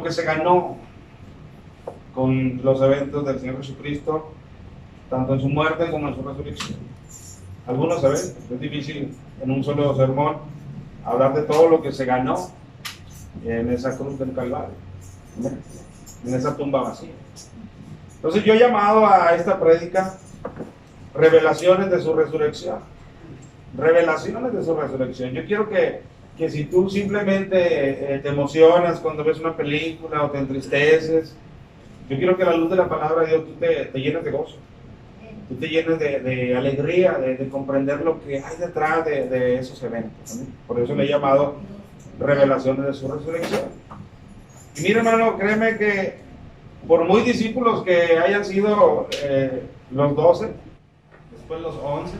que se ganó con los eventos del Señor Jesucristo, tanto en su muerte como en su resurrección. Algunos saben, es difícil en un solo sermón hablar de todo lo que se ganó en esa cruz del Calvario, en esa tumba vacía. Entonces yo he llamado a esta prédica revelaciones de su resurrección. Revelaciones de su resurrección. Yo quiero que si tú simplemente te emocionas cuando ves una película o te entristeces, yo quiero que a la luz de la palabra de Dios tú te llenes de gozo, tú te llenes de alegría, de comprender lo que hay detrás de esos eventos, ¿no? Por eso le he llamado revelaciones de su resurrección. Y mira, hermano, créeme que por muy discípulos que hayan sido los 12, después los 11,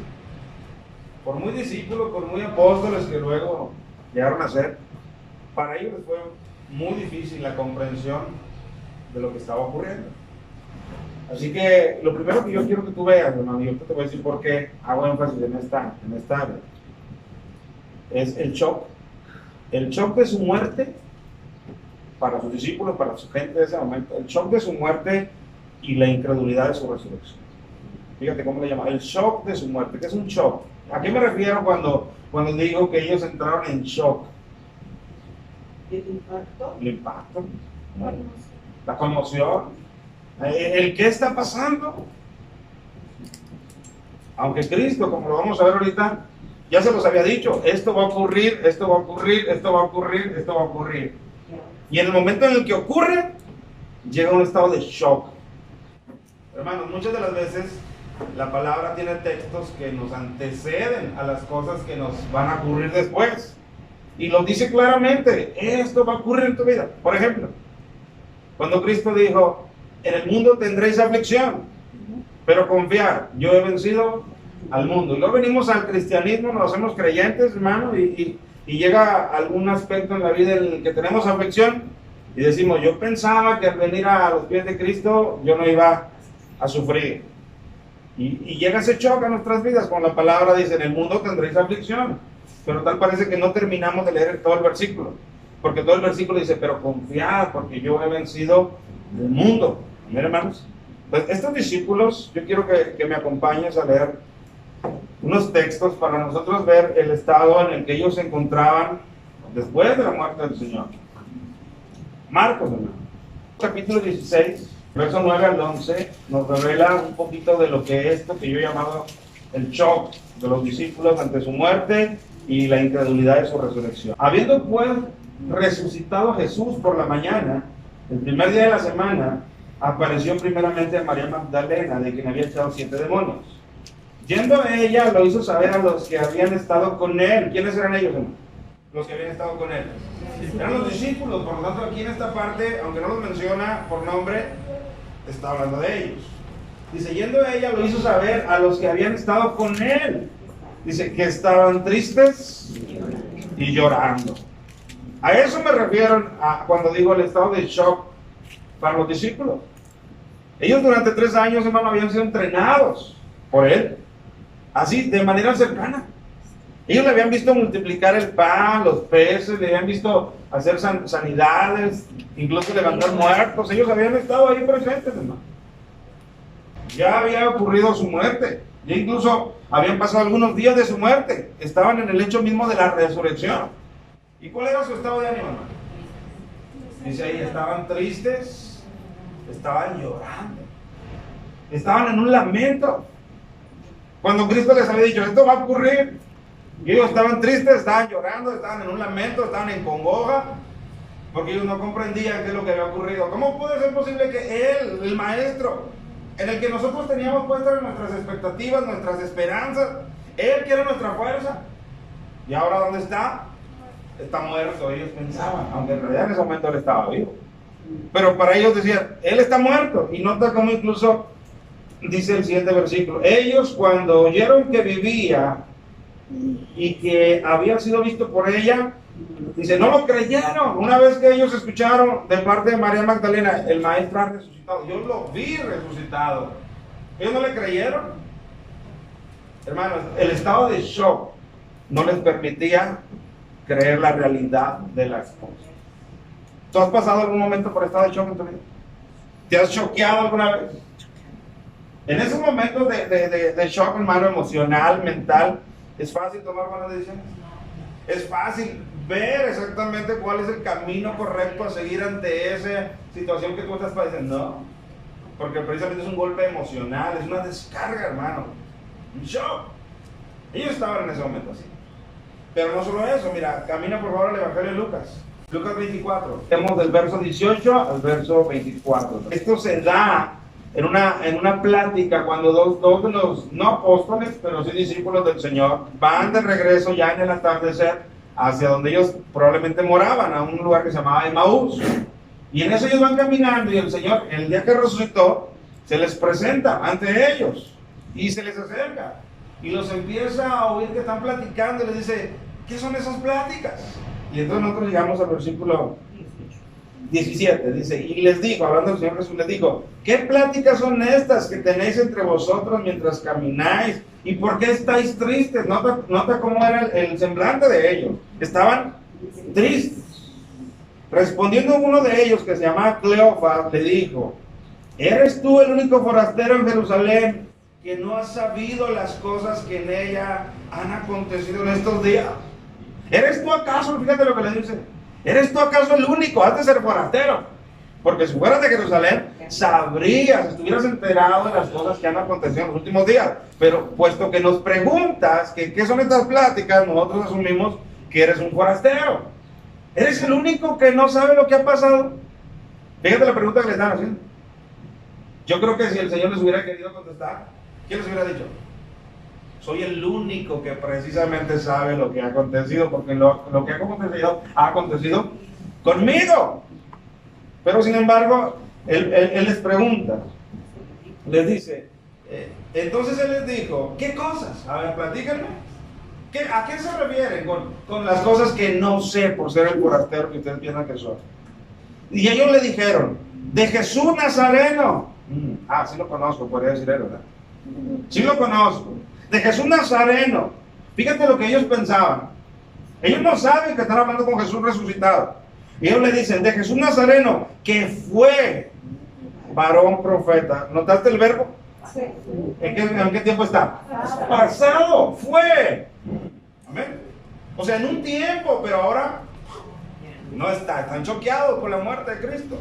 por muy discípulos, por muy apóstoles que luego llegaron a ser, para ellos fue muy difícil la comprensión de lo que estaba ocurriendo. Así que lo primero que yo quiero que tú veas, hermano, y yo te voy a decir por qué hago énfasis en esta área, es el shock de su muerte para sus discípulos, para su gente de ese momento, el shock de su muerte y la incredulidad de su resurrección. Fíjate cómo le llama, el shock de su muerte. ¿Qué es un shock? ¿A qué me refiero cuando digo que ellos entraron en shock? ¿El impacto? El impacto, ¿no? La conmoción, el qué está pasando. Aunque Cristo, como lo vamos a ver ahorita, ya se los había dicho, esto va a ocurrir, esto va a ocurrir, esto va a ocurrir, esto va a ocurrir. Y en el momento en el que ocurre, llega un estado de shock. Hermanos, muchas de las veces la palabra tiene textos que nos anteceden a las cosas que nos van a ocurrir después. Y lo dice claramente, esto va a ocurrir en tu vida. Por ejemplo, cuando Cristo dijo, en el mundo tendréis aflicción, pero confiar, yo he vencido al mundo. Y luego venimos al cristianismo, nos hacemos creyentes, hermano, y llega algún aspecto en la vida en el que tenemos aflicción, y decimos, yo pensaba que al venir a los pies de Cristo, yo no iba a sufrir. Y llega ese choque a nuestras vidas, con la palabra dice, en el mundo tendréis aflicción, pero tal parece que no terminamos de leer todo el versículo, porque todo el versículo dice, pero confiad, porque yo he vencido el mundo. Miren, hermanos, pues estos discípulos, yo quiero que me acompañes a leer unos textos para nosotros ver el estado en el que ellos se encontraban después de la muerte del Señor. Marcos, hermano, capítulo 16, verso 9 al 11, nos revela un poquito de lo que es esto que yo he llamado el shock de los discípulos ante su muerte y la incredulidad de su resurrección. Habiendo pues resucitado Jesús por la mañana, el primer día de la semana, apareció primeramente a María Magdalena, de quien había echado 7 demonios. Yendo a ella, lo hizo saber a los que habían estado con él. ¿Quiénes eran ellos, hermano? Los que habían estado con él. Eran los discípulos, por lo tanto aquí en esta parte, aunque no los menciona por nombre, está hablando de ellos. Dice, yendo a ella, lo hizo saber a los que habían estado con él. Dice, que estaban tristes y llorando. A eso me refiero cuando digo el estado de shock para los discípulos. Ellos durante 3 años, hermano, habían sido entrenados por él, así, de manera cercana. Ellos le habían visto multiplicar el pan, los peces, le habían visto hacer sanidades, incluso levantar muertos. Ellos habían estado ahí presentes, hermano. Ya había ocurrido su muerte. Ya incluso habían pasado algunos días de su muerte. Estaban en el hecho mismo de la resurrección. ¿Y cuál era su estado de ánimo, hermano? Dice ahí, estaban tristes, estaban llorando, estaban en un lamento. Cuando Cristo les había dicho, esto va a ocurrir, y ellos estaban tristes, estaban llorando, estaban en un lamento, estaban en congoja, porque ellos no comprendían qué es lo que había ocurrido. ¿Cómo puede ser posible que Él, el Maestro, en el que nosotros teníamos puestas nuestras expectativas, nuestras esperanzas, Él que era nuestra fuerza, y ahora ¿dónde está? Está muerto, ellos pensaban, aunque en realidad en ese momento Él estaba vivo. Pero para ellos decían, Él está muerto, y nota cómo incluso dice el siguiente versículo, ellos cuando oyeron que vivía y que había sido visto por ella, dice, no lo creyeron. Una vez que ellos escucharon de parte de María Magdalena, el Maestro ha resucitado, yo lo vi resucitado, ellos no le creyeron. Hermanos, el estado de shock no les permitía creer la realidad de las cosas. ¿Tú has pasado algún momento por estado de shock en tu vida? ¿Te has choqueado alguna vez? En esos momentos de shock, hermano, emocional, mental, ¿es fácil tomar buenas decisiones? ¿Es fácil ver exactamente cuál es el camino correcto a seguir ante esa situación que tú estás padeciendo? No, porque precisamente es un golpe emocional, es una descarga, hermano, un shock. Ellos estaban en ese momento así. Pero no solo eso, mira, camina por favor al Evangelio de Lucas. Lucas 24. Tenemos del verso 18 al verso 24. Esto se da en una plática cuando dos de los, no apóstoles, pero sí discípulos del Señor, van de regreso ya en el atardecer hacia donde ellos probablemente moraban, a un lugar que se llamaba Emaús. Y en eso ellos van caminando y el Señor, el día que resucitó, se les presenta ante ellos y se les acerca y los empieza a oír que están platicando y les dice, ¿qué son esas pláticas? Y entonces nosotros llegamos al versículo 17, dice, y les dijo, hablando del Señor Jesús, les dijo, ¿qué pláticas son estas que tenéis entre vosotros mientras camináis? ¿Y por qué estáis tristes? Nota cómo era el semblante de ellos. Estaban tristes. Respondiendo uno de ellos, que se llamaba Cleofas, le dijo, ¿eres tú el único forastero en Jerusalén que no has sabido las cosas que en ella han acontecido en estos días? ¿Eres tú acaso, fíjate lo que le dice, ¿eres tú acaso el único? Has de ser forastero, porque si fueras de Jerusalén, sabrías, estuvieras enterado de las cosas que han acontecido en los últimos días. Pero puesto que nos preguntas que qué son estas pláticas, nosotros asumimos que eres un forastero. ¿Eres el único que no sabe lo que ha pasado? Fíjate la pregunta que le están haciendo. Yo creo que si el Señor les hubiera querido contestar, ¿qué les hubiera dicho? Soy el único que precisamente sabe lo que ha acontecido, porque lo que ha acontecido conmigo. Pero sin embargo, él les pregunta, les dice, entonces él les dijo, ¿qué cosas? A ver, platíquenme. ¿A qué se refieren con las cosas que no sé por ser el forastero que ustedes piensan que soy? Y ellos le dijeron, de Jesús Nazareno. Sí lo conozco, podría decir él, ¿verdad? Sí lo conozco. De Jesús Nazareno. Fíjate lo que ellos pensaban. Ellos no saben que están hablando con Jesús resucitado. Y ellos le dicen, de Jesús Nazareno, que fue varón profeta. ¿Notaste el verbo? Sí. ¿En qué tiempo está? Pasado, fue. Amén. O sea, en un tiempo, pero ahora no está. Están choqueados por la muerte de Cristo.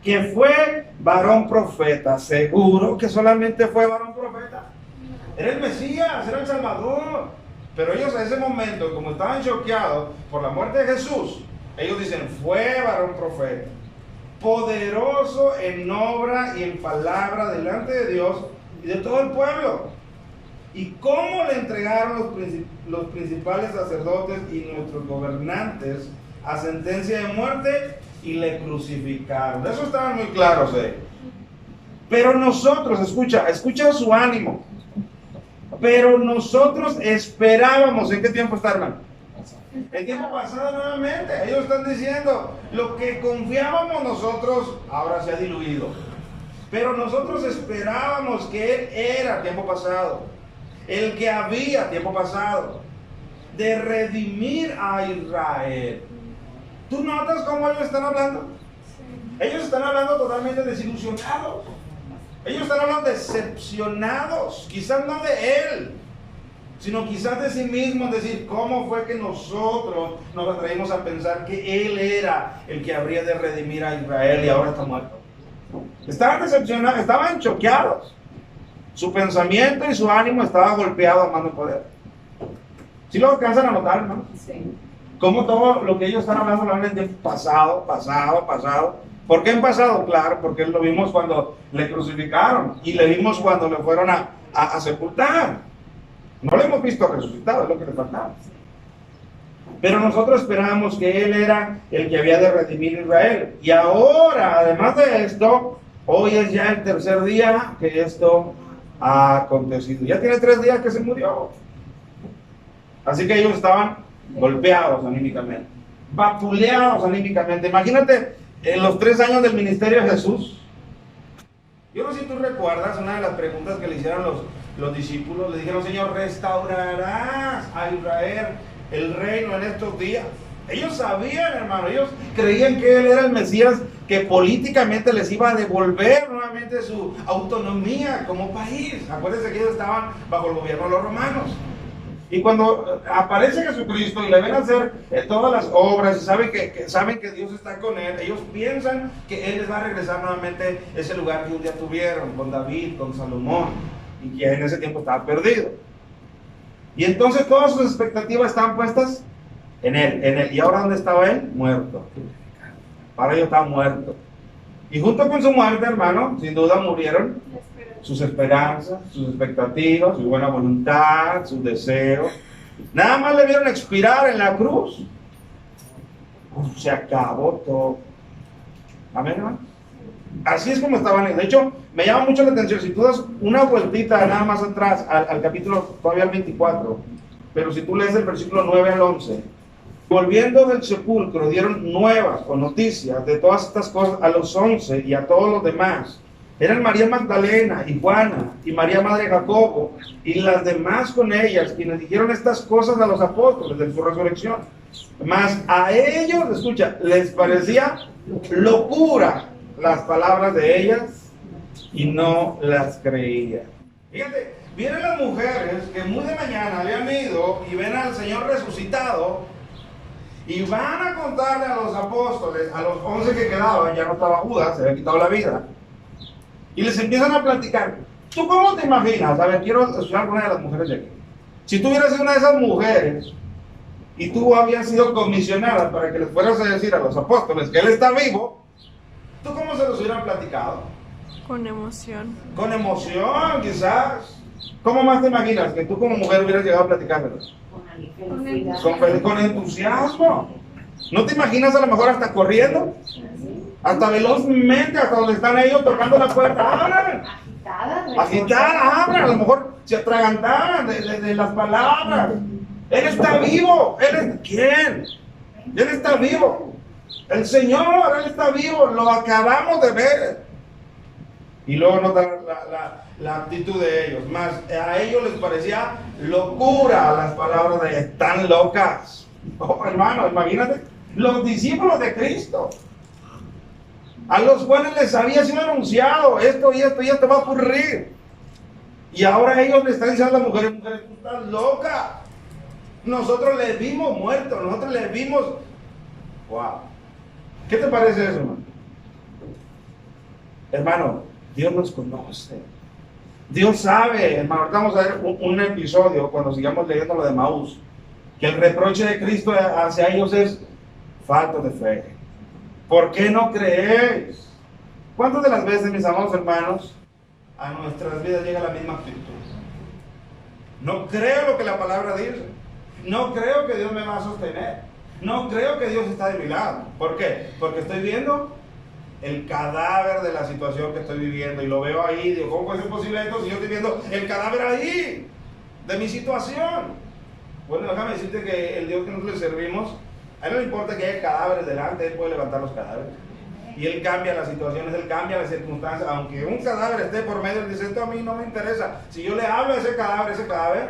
Que fue varón profeta. Seguro que solamente fue varón profeta. Era el Mesías, era el Salvador. Pero ellos en ese momento, como estaban choqueados por la muerte de Jesús, ellos dicen, fue varón profeta, poderoso en obra y en palabra delante de Dios y de todo el pueblo. ¿Y cómo le entregaron los principales sacerdotes y nuestros gobernantes a sentencia de muerte y le crucificaron? De eso estaban muy claros ellos. Pero nosotros, escucha su ánimo. Pero nosotros esperábamos, ¿en qué tiempo está, hermano? El tiempo pasado nuevamente. Ellos están diciendo, lo que confiábamos nosotros ahora se ha diluido. Pero nosotros esperábamos que Él era, tiempo pasado, el que había, tiempo pasado, de redimir a Israel. ¿Tú notas cómo ellos están hablando? Ellos están hablando totalmente desilusionados. Ellos están hablando decepcionados, quizás no de Él, sino quizás de sí mismos, decir, ¿cómo fue que nosotros nos atrevimos a pensar que Él era el que habría de redimir a Israel y ahora está muerto? Estaban decepcionados, estaban choqueados. Su pensamiento y su ánimo estaba golpeado a mano de poder. ¿Sí lo alcanzan a notar, hermano? Sí. Como todo lo que ellos están hablando lo hablan en tiempo pasado. ¿Por qué en pasado? Claro, porque lo vimos cuando le crucificaron y le vimos cuando le fueron a sepultar. No lo hemos visto resucitado, es lo que le faltaba. Pero nosotros esperábamos que Él era el que había de redimir a Israel. Y ahora, además de esto, hoy es ya el tercer día que esto ha acontecido. Ya tiene 3 días que se murió. Así que ellos estaban golpeados anímicamente, vapuleados anímicamente. Imagínate en los 3 años del ministerio de Jesús. Yo no sé si tú recuerdas una de las preguntas que le hicieron los discípulos. Le dijeron, Señor, ¿restaurarás a Israel el reino en estos días? Ellos sabían, hermano, ellos creían que él era el Mesías que políticamente les iba a devolver nuevamente su autonomía como país. Acuérdense que ellos estaban bajo el gobierno de los romanos. Y cuando aparece Jesucristo y le ven hacer todas las obras y saben que Dios está con él, ellos piensan que él les va a regresar nuevamente ese lugar que un día tuvieron con David, con Salomón, y que en ese tiempo estaba perdido. Y entonces todas sus expectativas estaban puestas en él. ¿Y ahora dónde estaba él? Muerto. Para ellos estaba muerto. Y junto con su muerte, hermano, sin duda murieron sus esperanzas, sus expectativas, su buena voluntad, sus deseos. Nada más le vieron expirar en la cruz. Se acabó todo. Amén, hermano. Así es como estaban ellos. De hecho, me llama mucho la atención. Si tú das una vueltita nada más atrás al capítulo, todavía al 24, pero si tú lees el versículo 9 al 11, volviendo del sepulcro, dieron nuevas o noticias de todas estas cosas a los 11 y a todos los demás. Eran María Magdalena y Juana y María Madre de Jacobo y las demás con ellas, quienes dijeron estas cosas a los apóstoles de su resurrección. Mas a ellos, escucha, les parecía locura las palabras de ellas y no las creían. Fíjate, vienen las mujeres que muy de mañana habían ido y ven al Señor resucitado y van a contarle a los apóstoles, a los 11 que quedaban, ya no estaba Judas, se había quitado la vida. Y les empiezan a platicar. ¿Tú cómo te imaginas? A ver, quiero estudiar con una de las mujeres de aquí. Si tú hubieras sido una de esas mujeres y tú habías sido comisionada para que les fueras a decir a los apóstoles que Él está vivo, ¿tú cómo se los hubieran platicado? Con emoción. Con emoción, quizás. ¿Cómo más te imaginas que tú como mujer hubieras llegado a platicármelos? Con entusiasmo. ¿No te imaginas a lo mejor hasta corriendo? Hasta velozmente, hasta donde están ellos tocando la puerta. ¡Abran! Agitadas, abran. A lo mejor se atragantaban de las palabras. Él está vivo. ¿Quién? Él está vivo. El Señor, Él está vivo. Lo acabamos de ver. Y luego nota la actitud de ellos. Más a ellos les parecía locura las palabras de ellos. Están locas. Oh, hermano, imagínate. Los discípulos de Cristo, a los cuales les había sido anunciado esto y esto y esto va a ocurrir. Y ahora ellos le están diciendo a las mujeres, tú estás loca. Nosotros le vimos muerto, nosotros le vimos. Wow. ¿Qué te parece eso, hermano? Hermano, Dios nos conoce. Dios sabe, hermano. Ahorita vamos a ver un episodio cuando sigamos leyendo lo de Maús, que el reproche de Cristo hacia ellos es falta de fe. ¿Por qué no creéis? ¿Cuántas de las veces, mis amados hermanos, a nuestras vidas llega la misma actitud? No creo lo que la palabra dice. No creo que Dios me va a sostener. No creo que Dios está de mi lado. ¿Por qué? Porque estoy viendo el cadáver de la situación que estoy viviendo y lo veo ahí. Digo, ¿cómo puede ser posible esto si yo estoy viendo el cadáver ahí de mi situación? Bueno, déjame decirte que el Dios que nosotros le servimos, a Él no le importa que haya cadáveres delante, Él puede levantar los cadáveres. Y Él cambia las situaciones, Él cambia las circunstancias. Aunque un cadáver esté por medio, Él dice, esto a mí no me interesa. Si yo le hablo a ese cadáver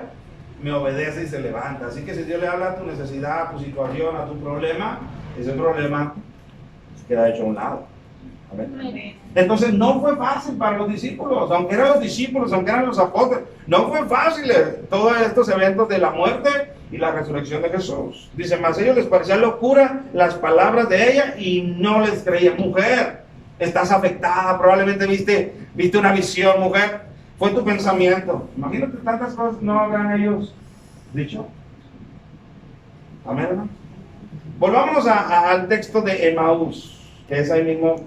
me obedece y se levanta. Así que si Dios le habla a tu necesidad, a tu situación, a tu problema, ese problema queda hecho a un lado. Amén. Entonces no fue fácil para los discípulos, aunque eran los discípulos, aunque eran los apóstoles, no fue fácil todos estos eventos de la muerte y la resurrección de Jesús. Dice, mas a ellos les parecía locura las palabras de ella y no les creían. Mujer, estás afectada, probablemente viste una visión, mujer, fue tu pensamiento. Imagínate tantas cosas no habrán ellos dicho. Amén, hermano. Volvámonos al texto de Emaús, que es ahí mismo,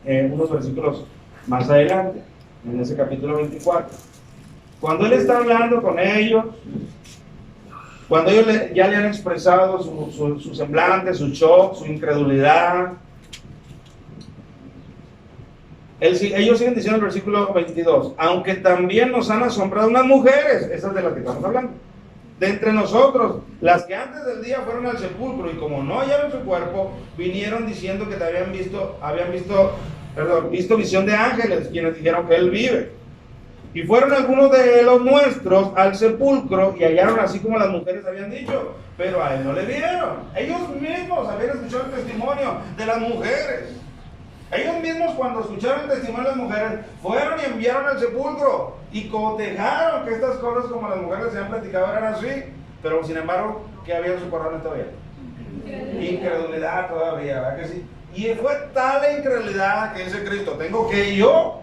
unos versículos más adelante, en ese capítulo 24. Cuando Él está hablando con ellos, cuando ellos ya le han expresado su semblante, su shock, su incredulidad, ellos siguen diciendo en el versículo 22, aunque también nos han asombrado unas mujeres, esas de las que estamos hablando, de entre nosotros, las que antes del día fueron al sepulcro y como no hallaron su cuerpo, vinieron diciendo que te habían visto visión de ángeles, quienes dijeron que Él vive. Y fueron algunos de los nuestros al sepulcro y hallaron así como las mujeres habían dicho, pero a él no le vieron. Ellos mismos habían escuchado el testimonio de las mujeres. Ellos mismos, cuando escucharon el testimonio de las mujeres, fueron y enviaron al sepulcro y cotejaron que estas cosas, como las mujeres se han platicado, eran así. Pero sin embargo, ¿qué había en su corazón todavía? Incredulidad todavía, ¿verdad que sí? Y fue tal la incredulidad que dice Cristo: tengo que yo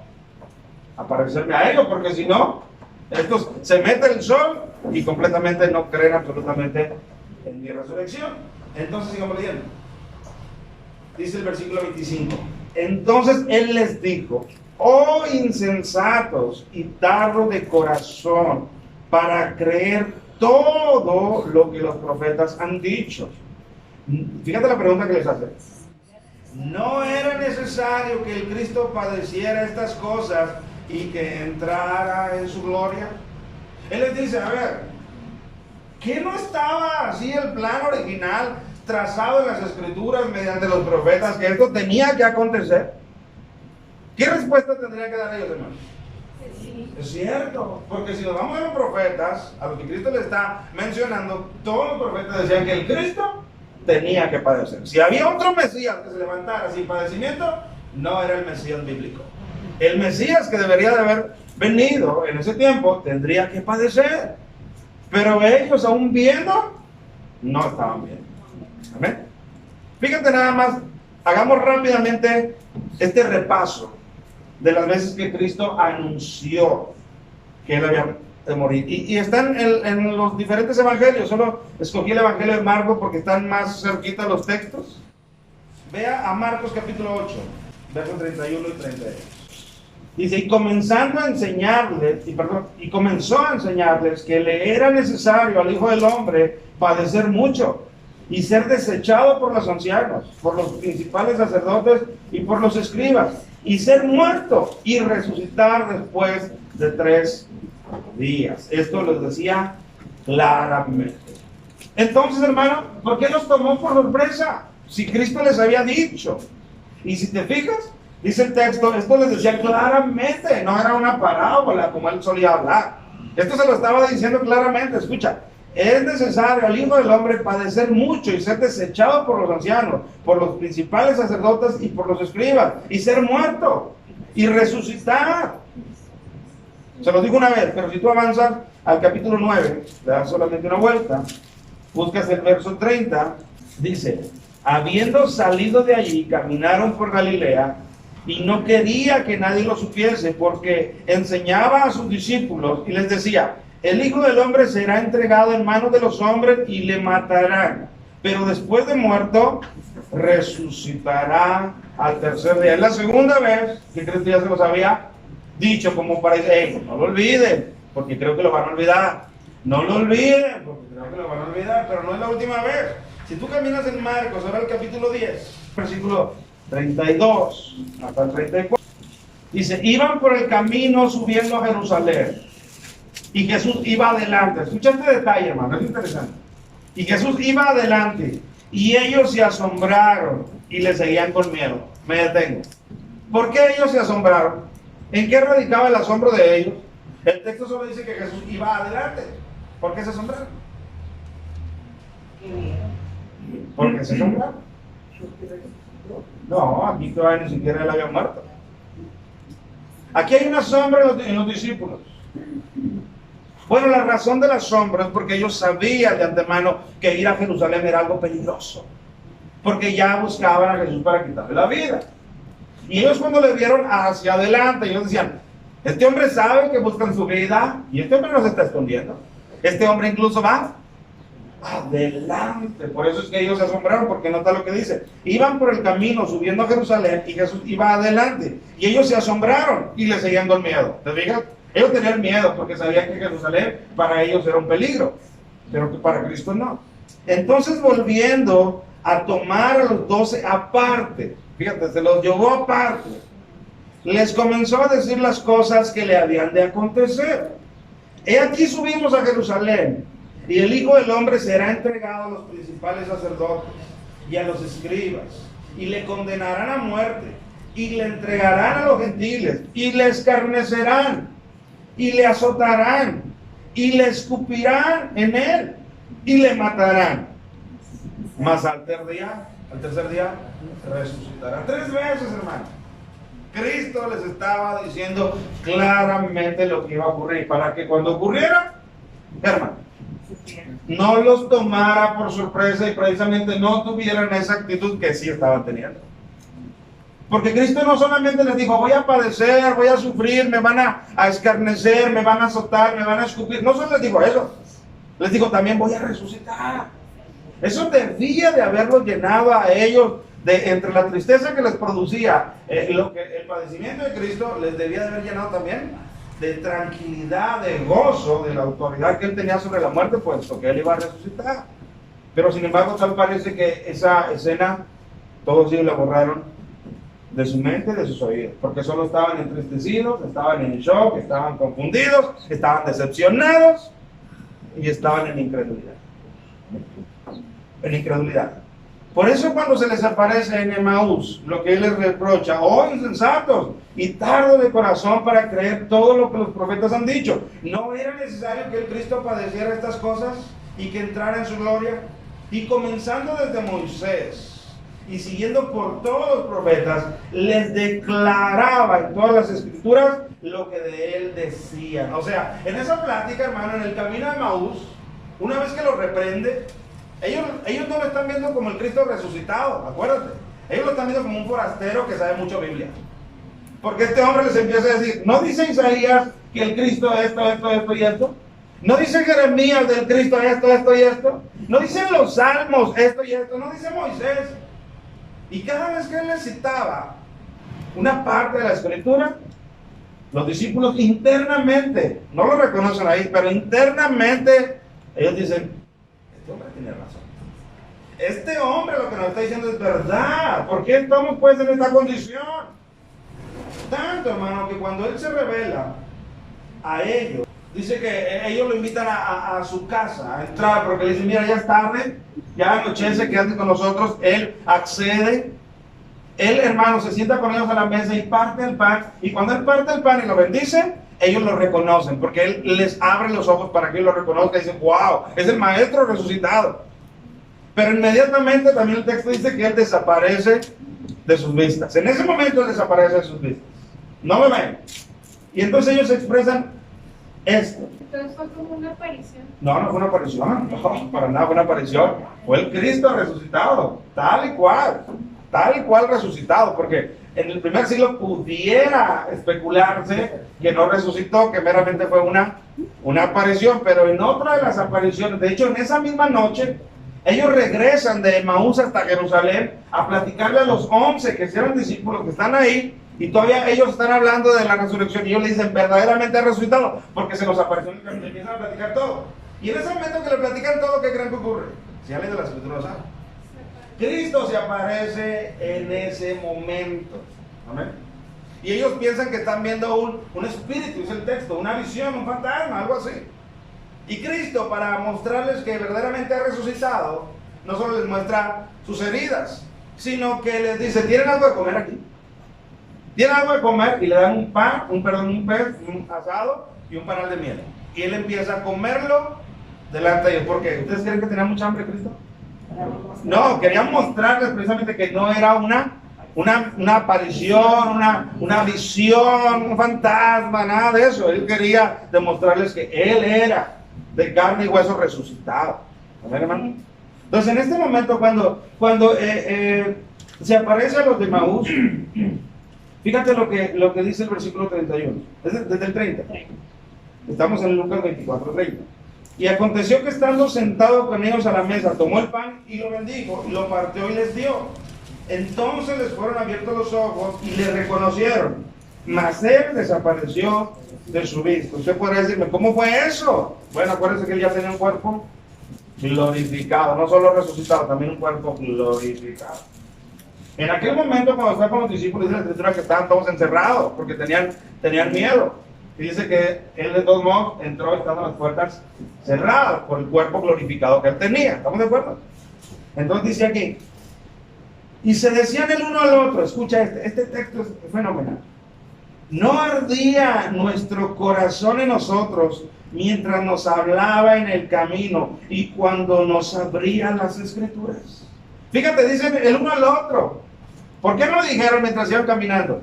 aparecerme a ellos, porque si no, estos se mete el sol y completamente no creen absolutamente en mi resurrección. Entonces sigamos leyendo. Dice el versículo 25: entonces él les dijo: oh insensatos y tardos de corazón para creer todo lo que los profetas han dicho. Fíjate la pregunta que les hace. ¿No era necesario que el Cristo padeciera estas cosas y que entrara en su gloria? Él les dice: a ver, ¿qué no estaba así el plan original trazado en las escrituras mediante los profetas, que esto tenía que acontecer? ¿Qué respuesta tendrían que dar ellos, hermanos? Sí. Es cierto, porque si nos vamos a los profetas, a los que Cristo le está mencionando, todos los profetas decían que el Cristo tenía que padecer. Si había otro Mesías que se levantara sin padecimiento, no era el Mesías bíblico. El Mesías que debería de haber venido en ese tiempo tendría que padecer. Pero ellos, aún viendo, no estaban viendo. Amén. Fíjate nada más, hagamos rápidamente este repaso de las veces que Cristo anunció que Él había de morir. Y están en los diferentes evangelios. Solo escogí el evangelio de Marcos porque están más cerquita los textos. Vea a Marcos capítulo 8, versos 31 y 32. Dice: y comenzó a enseñarles que le era necesario al Hijo del Hombre padecer mucho y ser desechado por los ancianos, por los principales sacerdotes y por los escribas, y ser muerto y resucitar después de 3 días. Esto les decía claramente. Entonces, hermano, ¿por qué los tomó por sorpresa? Si Cristo les había dicho. Y si te fijas, dice el texto, esto les decía claramente, no era una parábola como él solía hablar. Esto se lo estaba diciendo claramente. Escucha: es necesario al Hijo del Hombre padecer mucho y ser desechado por los ancianos, por los principales sacerdotes y por los escribas, y ser muerto y resucitar. Se lo digo una vez, pero si tú avanzas al capítulo 9, le das solamente una vuelta, buscas el verso 30, dice: habiendo salido de allí, caminaron por Galilea, y no quería que nadie lo supiese, porque enseñaba a sus discípulos y les decía: el Hijo del Hombre será entregado en manos de los hombres y le matarán, pero después de muerto resucitará al tercer día. Es la segunda vez que Cristo ya se los había dicho, como para decir: hey, no lo olviden, porque creo que lo van a olvidar. No lo olviden, porque creo que lo van a olvidar, pero no es la última vez. Si tú caminas en Marcos, ahora el capítulo 10, versículo 32 hasta el 34, dice: iban por el camino subiendo a Jerusalén, y Jesús iba adelante. Escucha este detalle, hermano, es interesante. Y Jesús iba adelante, y ellos se asombraron y le seguían con miedo. Me detengo. ¿Por qué ellos se asombraron? ¿En qué radicaba el asombro de ellos? El texto solo dice que Jesús iba adelante. ¿Por qué se asombraron? ¿Por qué se asombraron? No, aquí todavía ni siquiera él había muerto. Aquí hay un asombro en los discípulos. Bueno, la razón del asombro es porque ellos sabían de antemano que ir a Jerusalén era algo peligroso, porque ya buscaban a Jesús para quitarle la vida. Y ellos, cuando le vieron hacia adelante, ellos decían: este hombre sabe que buscan su vida, y este hombre no se está escondiendo. Este hombre incluso va adelante. Por eso es que ellos se asombraron, porque nota lo que dice: iban por el camino subiendo a Jerusalén y Jesús iba adelante, y ellos se asombraron y le seguían con miedo. ¿Te fijas? Ellos tenían miedo porque sabían que Jerusalén para ellos era un peligro, pero que para Cristo no. Entonces, volviendo a tomar a los 12 aparte, fíjate, se los llevó aparte, les comenzó a decir las cosas que le habían de acontecer. He aquí subimos a Jerusalén, y el Hijo del Hombre será entregado a los principales sacerdotes y a los escribas, y le condenarán a muerte, y le entregarán a los gentiles, y le escarnecerán, y le azotarán, y le escupirán en él, y le matarán. Mas al tercer día resucitará. 3 veces, hermano. Cristo les estaba diciendo claramente lo que iba a ocurrir, para que cuando ocurriera, hermano, no los tomara por sorpresa y precisamente no tuvieran esa actitud que sí estaban teniendo. Porque Cristo no solamente les dijo, voy a padecer, voy a sufrir, me van a escarnecer, me van a azotar, me van a escupir. No solo les dijo eso, les dijo también voy a resucitar. Eso debía de haberlos llenado a ellos, entre la tristeza que les producía el padecimiento de Cristo, les debía de haber llenado también de tranquilidad, de gozo, de la autoridad que él tenía sobre la muerte, puesto que él iba a resucitar. Pero sin embargo, tal parece que esa escena, todos ellos la borraron de su mente, de sus oídos, porque solo estaban entristecidos, estaban en shock, estaban confundidos, estaban decepcionados y estaban en incredulidad. En incredulidad. Por eso cuando se les aparece en Emaús, lo que él les reprocha, oh insensatos y tardos de corazón para creer todo lo que los profetas han dicho. ¿No era necesario que el Cristo padeciera estas cosas y que entrara en su gloria? Y comenzando desde Moisés y siguiendo por todos los profetas, les declaraba en todas las escrituras lo que de él decían. O sea, en esa plática, hermano, en el camino de Emaús, una vez que los reprende, ellos no lo están viendo como el Cristo resucitado, acuérdate. Ellos lo están viendo como un forastero que sabe mucho Biblia. Porque este hombre les empieza a decir, ¿no dice Isaías que el Cristo es esto y esto? ¿No dice Jeremías del Cristo esto y esto? ¿No dicen los Salmos esto y esto? ¿No dice Moisés? Y cada vez que él les citaba una parte de la Escritura, los discípulos internamente, no lo reconocen ahí, pero internamente ellos dicen, este hombre tiene razón. Este hombre lo que nos está diciendo es verdad. ¿Por qué estamos pues en esta condición? Tanto, hermano, que cuando él se revela a ellos, dice que ellos lo invitan a su casa, a entrar, porque le dicen, mira, ya es tarde, ya anochece, quédate con nosotros. Él accede. Él, hermano, se sienta con ellos a la mesa y parte el pan. Y cuando él parte el pan y lo bendice, ellos lo reconocen, porque él les abre los ojos para que ellos lo reconozcan y dicen, wow, es el maestro resucitado. Pero inmediatamente también el texto dice que él desaparece de sus vistas. En ese momento él desaparece de sus vistas. No me ven. Y entonces ellos expresan esto. Entonces fue como una aparición. No, no fue una aparición. No, para nada fue una aparición. Fue el Cristo resucitado, tal y cual resucitado, porque en el primer siglo pudiera especularse que no resucitó, que meramente fue una aparición, pero en otra de las apariciones, de hecho en esa misma noche, ellos regresan de Emaús hasta Jerusalén a platicarle a los 11 que eran discípulos que están ahí, y todavía ellos están hablando de la resurrección, y ellos le dicen, verdaderamente ha resucitado, porque se nos apareció en el camino, y empiezan a platicar todo. Y en ese momento que le platican todo, ¿qué creen que ocurre? Si alguien de la Escritura lo sabe. Cristo se aparece en ese momento. Amén. Y ellos piensan que están viendo un espíritu, es el texto, una visión, un fantasma, algo así. Y Cristo, para mostrarles que verdaderamente ha resucitado, no solo les muestra sus heridas, sino que les dice, ¿tienen algo de comer aquí? ¿Tienen algo de comer? Y le dan un pez, un asado y un panal de miel. Y él empieza a comerlo delante de ellos. ¿Por qué? ¿Ustedes creen que tenía mucha hambre Cristo? No, querían mostrarles precisamente que no era una aparición, una visión, un fantasma, nada de eso. Él quería demostrarles que él era de carne y hueso resucitado. ¿Amén, hermano? Entonces, en este momento, cuando se aparece a los de Emaús, fíjate lo que dice el versículo 31, desde el 30. Estamos en Lucas 24:30. Y aconteció que estando sentado con ellos a la mesa, tomó el pan y lo bendijo, y lo partió y les dio. Entonces les fueron abiertos los ojos y le reconocieron, mas él desapareció de su vista. Usted podría decirme, ¿cómo fue eso? Bueno, acuérdense que él ya tenía un cuerpo glorificado, no solo resucitado, también un cuerpo glorificado. En aquel momento, cuando estaba con los discípulos, dice la Escritura que estaban todos encerrados porque tenían miedo. Y dice que él de todos modos entró estando las puertas cerradas por el cuerpo glorificado que él tenía. ¿Estamos de acuerdo? Entonces dice aquí, y se decían el uno al otro, escucha este texto es fenomenal. ¿No ardía nuestro corazón en nosotros mientras nos hablaba en el camino y cuando nos abría las escrituras? Fíjate, dicen el uno al otro. ¿Por qué no lo dijeron mientras iban caminando?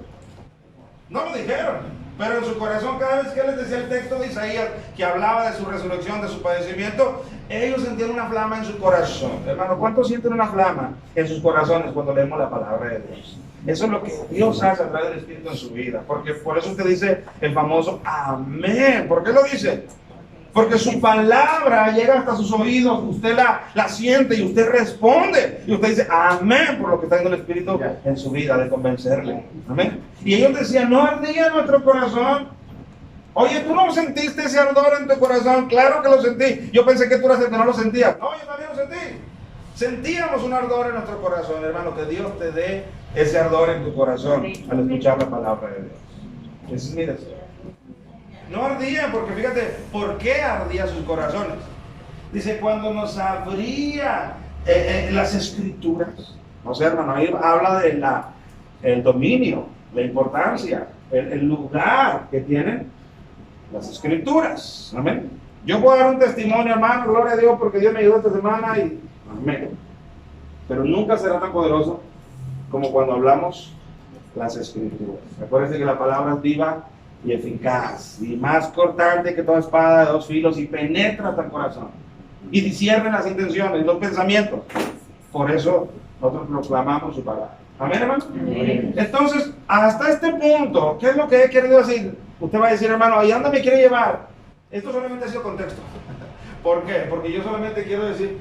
No lo dijeron. Pero en su corazón, cada vez que les decía el texto de Isaías, que hablaba de su resurrección, de su padecimiento, ellos sentían una flama en su corazón. Hermano, ¿cuántos sienten una flama en sus corazones cuando leemos la palabra de Dios? Eso es lo que Dios hace a través del Espíritu en su vida. Porque por eso usted dice el famoso amén. ¿Por qué lo dice? Porque su palabra llega hasta sus oídos, usted la siente y usted responde. Y usted dice amén por lo que está haciendo el Espíritu en su vida, de convencerle. Amén. Y ellos decían, no ardía nuestro corazón. Oye, ¿tú no sentiste ese ardor en tu corazón? Claro que lo sentí. Yo pensé que tú eras el que no lo sentías. No, yo también lo sentí. Sentíamos un ardor en nuestro corazón, hermano. Que Dios te dé ese ardor en tu corazón al escuchar la palabra de Dios. Ese es mi deseo. No ardía, porque fíjate, ¿por qué ardía sus corazones? Dice, cuando nos abría las escrituras. O sea, hermano, ahí habla de el dominio, la importancia, el lugar que tienen las escrituras. Amén. Yo puedo dar un testimonio, hermano, gloria a Dios, porque Dios me ayudó esta semana y amén. Pero nunca será tan poderoso como cuando hablamos las escrituras. Acuérdense que la palabra es viva y eficaz, y más cortante que toda espada de dos filos, y penetra hasta el corazón, y discierne las intenciones, los pensamientos. Por eso nosotros proclamamos su palabra. Amén, hermano. Amén. Entonces, hasta este punto, ¿qué es lo que he querido decir? Usted va a decir, hermano, ¿y dónde me quiere llevar? Esto solamente ha sido contexto. ¿Por qué? Porque yo solamente quiero decir,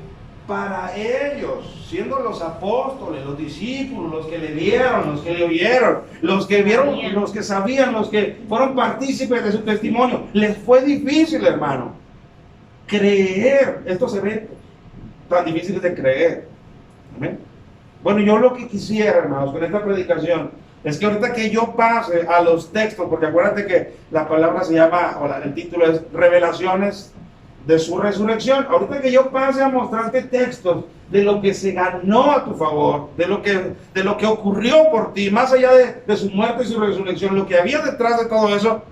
para ellos, siendo los apóstoles, los discípulos, los que le vieron, los que le oyeron, los que vieron, los que sabían, los que fueron partícipes de su testimonio, les fue difícil, hermano, creer estos eventos tan difíciles de creer. ¿Amén? Bueno, yo lo que quisiera, hermanos, con esta predicación, es que ahorita que yo pase a los textos, porque acuérdate que la palabra se llama, o el título es Revelaciones de su resurrección. Ahorita que yo pase a mostrarte textos de lo que se ganó a tu favor, de lo que ocurrió por ti, más allá de su muerte y su resurrección, lo que había detrás de todo eso,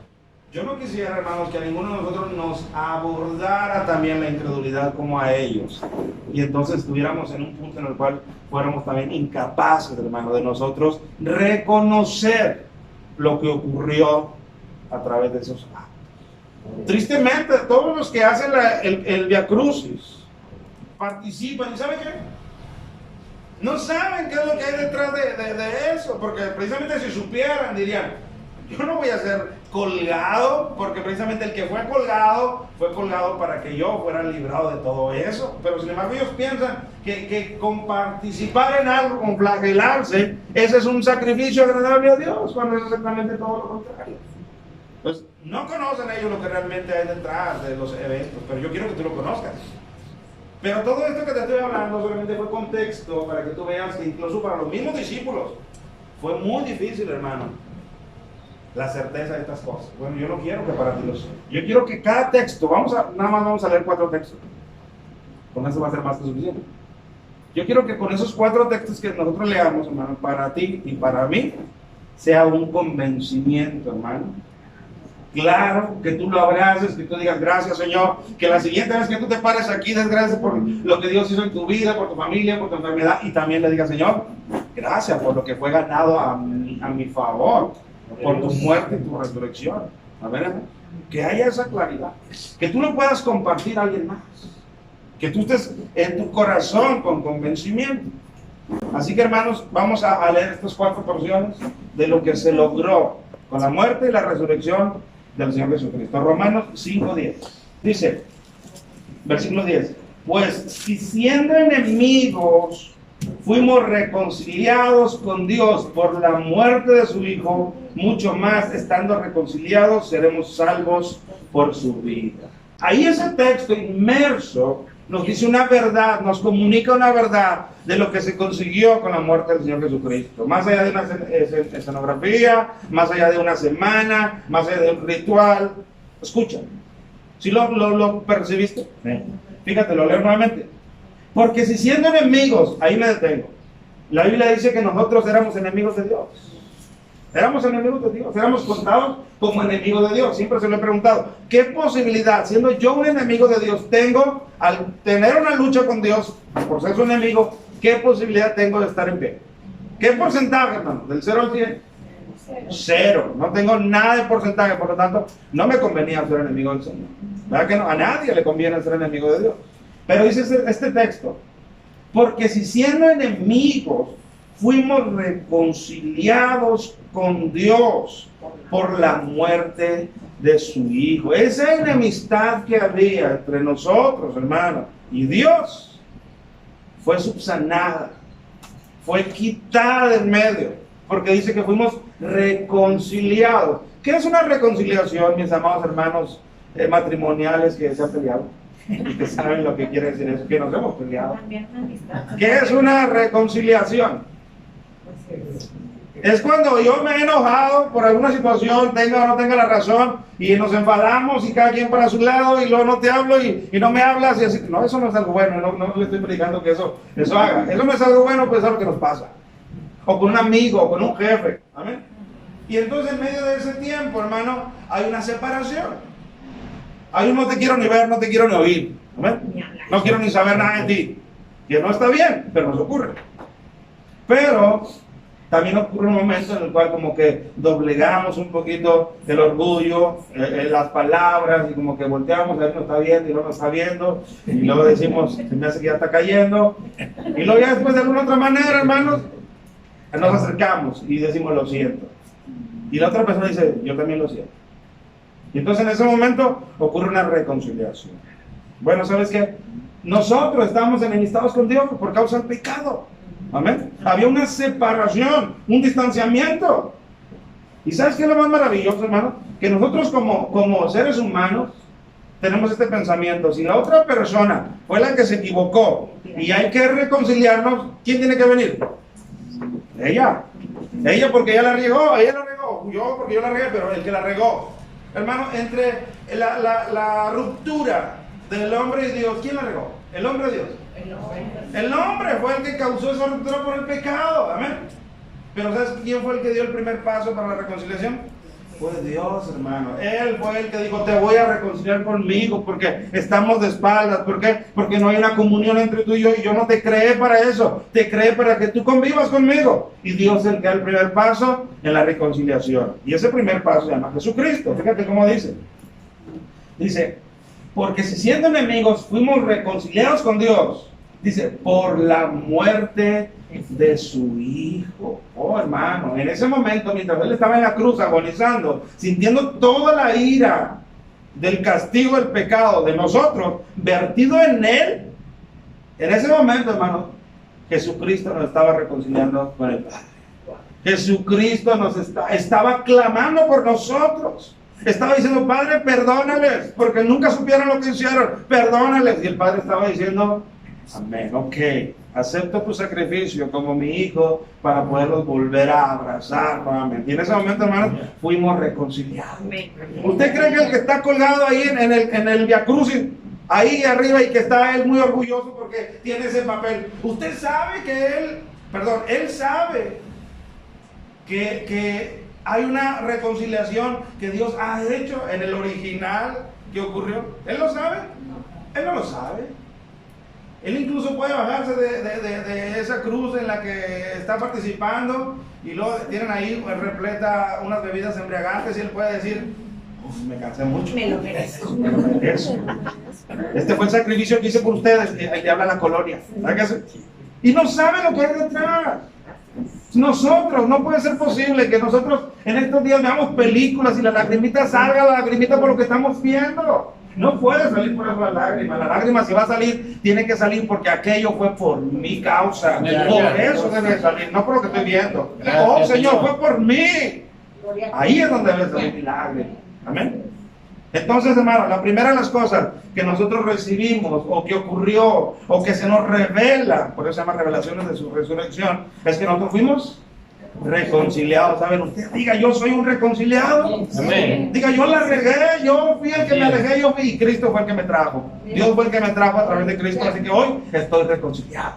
yo no quisiera, hermanos, que a ninguno de nosotros nos abordara también la incredulidad como a ellos. Y entonces estuviéramos en un punto en el cual fuéramos también incapaces, hermano, de nosotros reconocer lo que ocurrió a través de esos actos. Tristemente, todos los que hacen el Via Crucis participan, ¿y saben qué? No saben qué es lo que hay detrás de eso, porque precisamente si supieran dirían, yo no voy a ser colgado, porque precisamente el que fue colgado para que yo fuera librado de todo eso. Pero sin embargo ellos piensan que con participar en algo, con flagelarse, ese es un sacrificio agradable a Dios, cuando es exactamente todo lo contrario. Pues no conocen ellos lo que realmente hay detrás de los eventos, pero yo quiero que tú lo conozcas. Pero todo esto que te estoy hablando solamente fue contexto para que tú veas que incluso para los mismos discípulos fue muy difícil, hermano, la certeza de estas cosas. Bueno, yo no quiero que para ti lo sea. Yo quiero que cada texto, nada más vamos a leer 4 textos. Con eso va a ser más que suficiente. Yo quiero que con esos 4 textos que nosotros leamos, hermano, para ti y para mí, sea un convencimiento, hermano. Claro, que tú lo abraces, que tú digas gracias, Señor, que la siguiente vez que tú te pares aquí des gracias por lo que Dios hizo en tu vida, por tu familia, por tu enfermedad, y también le digas, Señor, gracias por lo que fue ganado a mi favor, por tu muerte y tu resurrección. A ver, que haya esa claridad, que tú lo puedas compartir a alguien más, que tú estés en tu corazón con convencimiento. Así que, hermanos, vamos a leer estas 4 porciones de lo que se logró con la muerte y la resurrección del Señor Jesucristo. Romanos 5:10 dice, versículo 10, pues si siendo enemigos fuimos reconciliados con Dios por la muerte de su Hijo, mucho más estando reconciliados seremos salvos por su vida. Ahí ese texto inmerso nos dice una verdad, nos comunica una verdad de lo que se consiguió con la muerte del Señor Jesucristo. Más allá de una escenografía, más allá de una semana, más allá de un ritual. Escucha, ¿sí lo percibiste? Fíjate, lo leo nuevamente. Porque si siendo enemigos, ahí me detengo. La Biblia dice que nosotros éramos enemigos de Dios. Éramos enemigos de Dios, éramos contados como enemigos de Dios. Siempre se lo he preguntado, ¿qué posibilidad, siendo yo un enemigo de Dios, tengo al tener una lucha con Dios, por ser su enemigo, qué posibilidad tengo de estar en pie? ¿Qué porcentaje, hermano? ¿Del 0 al 100? Cero. No tengo nada de porcentaje, por lo tanto, no me convenía ser enemigo del Señor. ¿Verdad que no? A nadie le conviene ser enemigo de Dios. Pero dice este texto, porque si siendo enemigos fuimos reconciliados con Dios por la muerte de su Hijo. Esa enemistad que había entre nosotros, hermano, y Dios fue subsanada, fue quitada del medio, porque dice que fuimos reconciliados. ¿Qué es una reconciliación, mis amados hermanos matrimoniales que se han peleado? Y que saben lo que quiere decir eso, que nos hemos peleado. ¿Qué es una reconciliación? Es cuando yo me he enojado por alguna situación, tenga o no tenga la razón, y nos enfadamos y cada quien para su lado, y luego no te hablo y no me hablas, y así. No, eso no es algo bueno, no le estoy predicando que eso haga. Eso no es algo bueno, pues es algo que nos pasa. O con un amigo, o con un jefe. Amén. Y entonces en medio de ese tiempo, hermano, hay una separación. Ahí no te quiero ni ver, no te quiero ni oír. ¿Amén? No quiero ni saber nada de ti. Que no está bien, pero nos ocurre. Pero también ocurre un momento en el cual como que doblegamos un poquito el orgullo, las palabras, y como que volteamos, a él no está viendo y no nos está viendo, y luego decimos, se me hace que ya está cayendo, y luego ya después de alguna otra manera, hermanos, nos acercamos y decimos lo siento. Y la otra persona dice, yo también lo siento. Y entonces en ese momento ocurre una reconciliación. Bueno, ¿sabes qué? Nosotros estamos enemistados con Dios por causa del pecado. Amén. Había una separación, un distanciamiento. ¿Y sabes qué es lo más maravilloso, hermano? Que nosotros como seres humanos tenemos este pensamiento. Si la otra persona fue la que se equivocó y hay que reconciliarnos, ¿quién tiene que venir? Ella. Ella porque ella la regó. Yo porque yo la regué, pero el que la regó. Hermano, entre la ruptura del hombre y Dios, ¿quién la regó? ¿El hombre o Dios? El hombre fue el que causó esa ruptura por el pecado. Amén. Pero ¿sabes quién fue el que dio el primer paso para la reconciliación? Fue Dios, hermano. Él fue el que dijo, te voy a reconciliar conmigo porque estamos de espaldas. ¿Por qué? Porque no hay una comunión entre tú y yo no te creé para eso. Te creé para que tú convivas conmigo. Y Dios es el que da el primer paso en la reconciliación. Y ese primer paso se llama Jesucristo. Fíjate cómo dice. Dice, porque si siendo enemigos fuimos reconciliados con Dios, dice, por la muerte de su Hijo. Oh, hermano, en ese momento, mientras él estaba en la cruz agonizando, sintiendo toda la ira del castigo del pecado de nosotros, vertido en él, en ese momento, hermano, Jesucristo nos estaba reconciliando con el Padre. Jesucristo nos estaba clamando por nosotros. Estaba diciendo, Padre, perdónales, porque nunca supieron lo que hicieron, perdónales. Y el Padre estaba diciendo, amén, ok, acepto tu sacrificio como mi hijo para poderlos volver a abrazar nuevamente. Y en ese momento, hermano, fuimos reconciliados. ¿Usted cree que el que está colgado ahí en el Via Crucis, ahí arriba, y que está él muy orgulloso porque tiene ese papel, usted sabe que él sabe que hay una reconciliación que Dios ha hecho en el original que ocurrió? ¿Él lo sabe? Él no lo sabe. Él incluso puede bajarse de esa cruz en la que está participando y luego tienen ahí repleta unas bebidas embriagantes y él puede decir, me cansé mucho. Me lo merezco. Me lo merezco. Este fue el sacrificio que hice por ustedes. Ahí le habla la colonia. Y no sabe lo que hay detrás. Nosotros, no puede ser posible que nosotros en estos días veamos películas y la lagrimita salga, la lagrimita por lo que estamos viendo. No puede salir por eso la lágrima si va a salir, tiene que salir porque aquello fue por mi causa. Por eso debe salir, no por lo que estoy viendo. Oh Señor, fue por mí. Ahí es donde debe salir mi lágrima. Amén. Entonces, hermano, la primera de las cosas que nosotros recibimos o que ocurrió o que se nos revela, por eso se llama revelaciones de su resurrección, es que nosotros fuimos reconciliados. ¿Saben? Usted diga, yo soy un reconciliado. Amén. Diga, yo la regué, yo fui el que me alejé, yo fui, y Cristo fue el que me trajo. Dios fue el que me trajo a través de Cristo, así que hoy estoy reconciliado.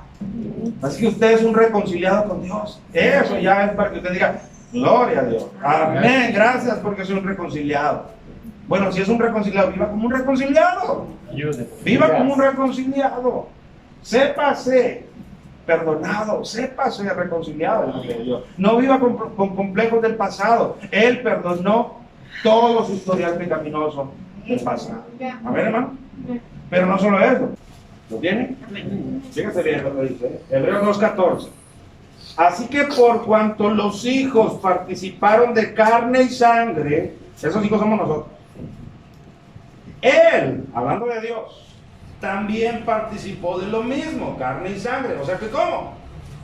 Así que usted es un reconciliado con Dios. Eso ya es para que usted diga, Gloria a Dios. Amén. Gracias porque soy un reconciliado. Bueno, si es un reconciliado, viva como un reconciliado. Viva como un reconciliado. Sépase perdonado, sépase reconciliado. No viva con complejos del pasado. Él perdonó todo su historial pecaminoso del pasado. A ver, hermano. Pero no solo eso. ¿Lo tiene? Fíjate bien lo que dice. Hebreos 2:14. Así que por cuanto los hijos participaron de carne y sangre, esos hijos somos nosotros. Él, hablando de Dios, también participó de lo mismo, carne y sangre. O sea que ¿cómo?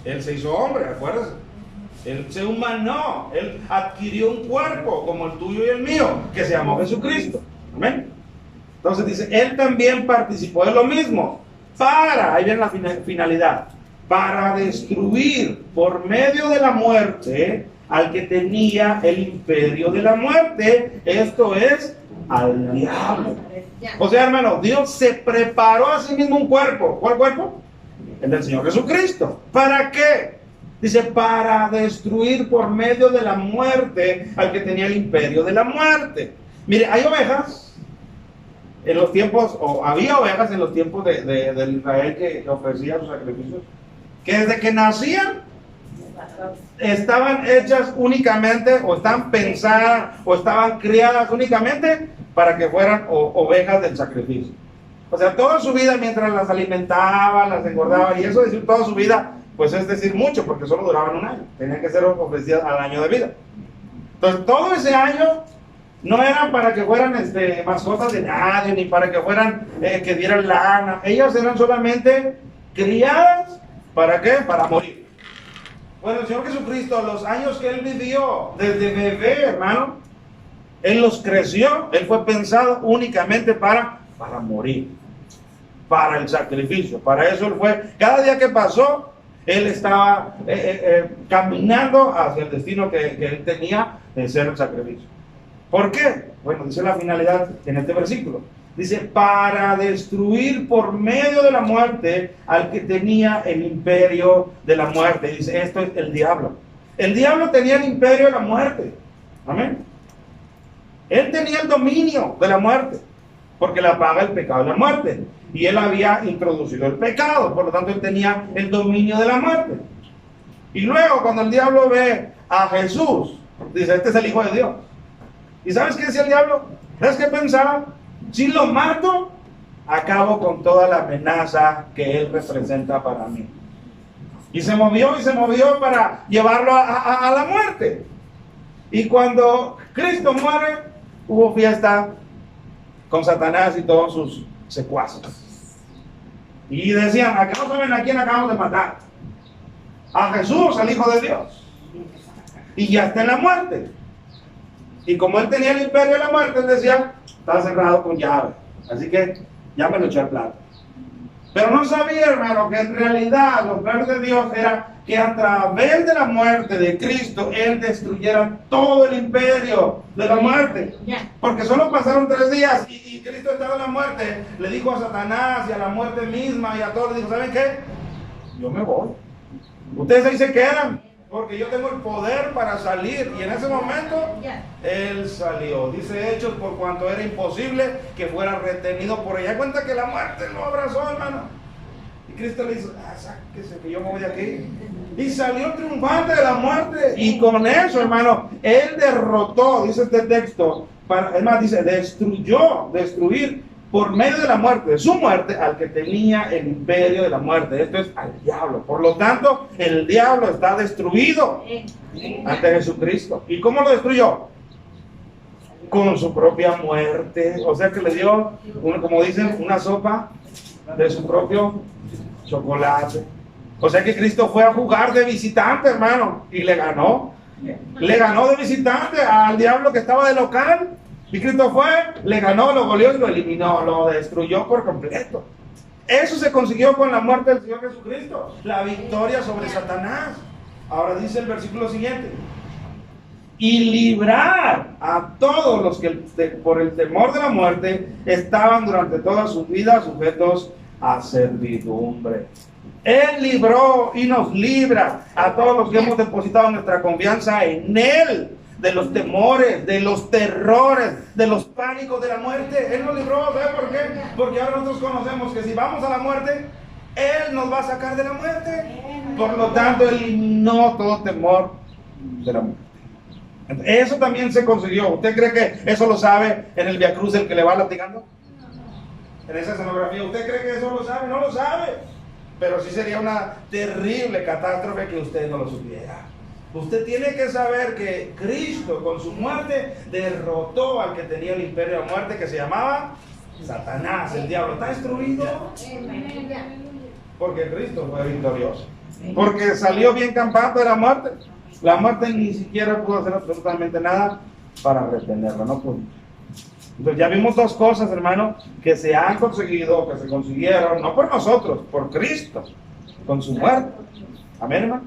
Él se hizo hombre, acuérdense. Él se humanó, él adquirió un cuerpo como el tuyo y el mío, que se llamó Jesucristo. Amén. Entonces dice, él también participó de lo mismo, ahí viene la finalidad, para destruir por medio de la muerte al que tenía el imperio de la muerte, esto es, al diablo. O sea, hermano, Dios se preparó a sí mismo un cuerpo. ¿Cuál cuerpo? El del Señor Jesucristo. ¿Para qué? Dice, para destruir por medio de la muerte al que tenía el imperio de la muerte. Mire, hay ovejas en los tiempos, o había ovejas en los tiempos de Israel que ofrecían sus sacrificios, que desde que nacían estaban hechas únicamente, o estaban pensadas, o estaban criadas únicamente para que fueran ovejas del sacrificio. O sea, toda su vida, mientras las alimentaban, las engordaban, y eso decir toda su vida, pues es decir mucho, porque solo duraban un año, tenían que ser ofrecidas al año de vida. Entonces, todo ese año no eran para que fueran mascotas de nadie, ni para que fueran, que dieran lana. Ellas eran solamente criadas, ¿para qué? Para morir. Bueno, el Señor Jesucristo, los años que Él vivió, desde bebé, hermano, Él los creció, Él fue pensado únicamente para morir, para el sacrificio. Para eso Él fue, cada día que pasó, Él estaba caminando hacia el destino que Él tenía de ser el sacrificio. ¿Por qué? Bueno, dice la finalidad en este versículo. Dice, para destruir por medio de la muerte al que tenía el imperio de la muerte. Dice, esto es el diablo. El diablo tenía el imperio de la muerte. Amén. Él tenía el dominio de la muerte, porque la paga el pecado de la muerte. Y él había introducido el pecado, por lo tanto él tenía el dominio de la muerte. Y luego cuando el diablo ve a Jesús, dice, este es el Hijo de Dios. ¿Y sabes qué decía el diablo? ¿Sabes qué pensaba? Si lo mato, acabo con toda la amenaza que él representa para mí. Y se movió para llevarlo a la muerte. Y cuando Cristo muere, hubo fiesta con Satanás y todos sus secuaces. Y decían, acá no saben a quién acabamos de matar. A Jesús, al Hijo de Dios. Y ya está en la muerte. Y como él tenía el imperio de la muerte, él decía, está cerrado con llave. Así que ya me lo eché al plato. Pero no sabía, hermano, que en realidad los planes de Dios era que a través de la muerte de Cristo, Él destruyera todo el imperio de la muerte. Porque solo pasaron 3 días y Cristo estaba en la muerte. Le dijo a Satanás y a la muerte misma y a todos, le dijo, ¿saben qué? Yo me voy. Ustedes ahí se quedan, porque yo tengo el poder para salir. Y en ese momento, Él salió. Dice Hechos, por cuanto era imposible que fuera retenido por ella. Cuenta que la muerte lo abrazó, hermano. Y Cristo le dice, sáquese que yo me voy de aquí. Y salió triunfante de la muerte. Y con eso, hermano, Él derrotó, dice este texto, además dice, destruir por medio de la muerte, de su muerte, al que tenía el imperio de la muerte. Esto es al diablo. Por lo tanto, el diablo está destruido ante Jesucristo. ¿Y cómo lo destruyó? Con su propia muerte. O sea que le dio, como dicen, una sopa de su propio chocolate. O sea que Cristo fue a jugar de visitante, hermano, y le ganó. Le ganó de visitante al diablo que estaba de local. Y Cristo fue, le ganó, lo goleó y lo eliminó, lo destruyó por completo. Eso se consiguió con la muerte del Señor Jesucristo, la victoria sobre Satanás. Ahora dice el versículo siguiente, y librar a todos los que por el temor de la muerte estaban durante toda su vida sujetos a servidumbre. Él libró y nos libra a todos los que hemos depositado nuestra confianza en Él, de los temores, de los terrores, de los pánicos de la muerte. Él nos libró, ¿sabe por qué? Porque ahora nosotros conocemos que si vamos a la muerte, Él nos va a sacar de la muerte. Por lo tanto, Él eliminó todo temor de la muerte. Eso también se consiguió. ¿Usted cree que eso lo sabe en el Via Cruz el que le va latigando? En esa escenografía, ¿usted cree que eso lo sabe? No lo sabe. Pero sí sería una terrible catástrofe que usted no lo supiera. Usted tiene que saber que Cristo con su muerte derrotó al que tenía el imperio de la muerte, que se llamaba Satanás, el diablo. ¿Está destruido? Porque Cristo fue victorioso. Porque salió bien campante de la muerte. La muerte ni siquiera pudo hacer absolutamente nada para retenerla, no pudo. Entonces ya vimos dos cosas, hermano, que se han conseguido, que se consiguieron, no por nosotros, por Cristo, con su muerte. Amén, hermano.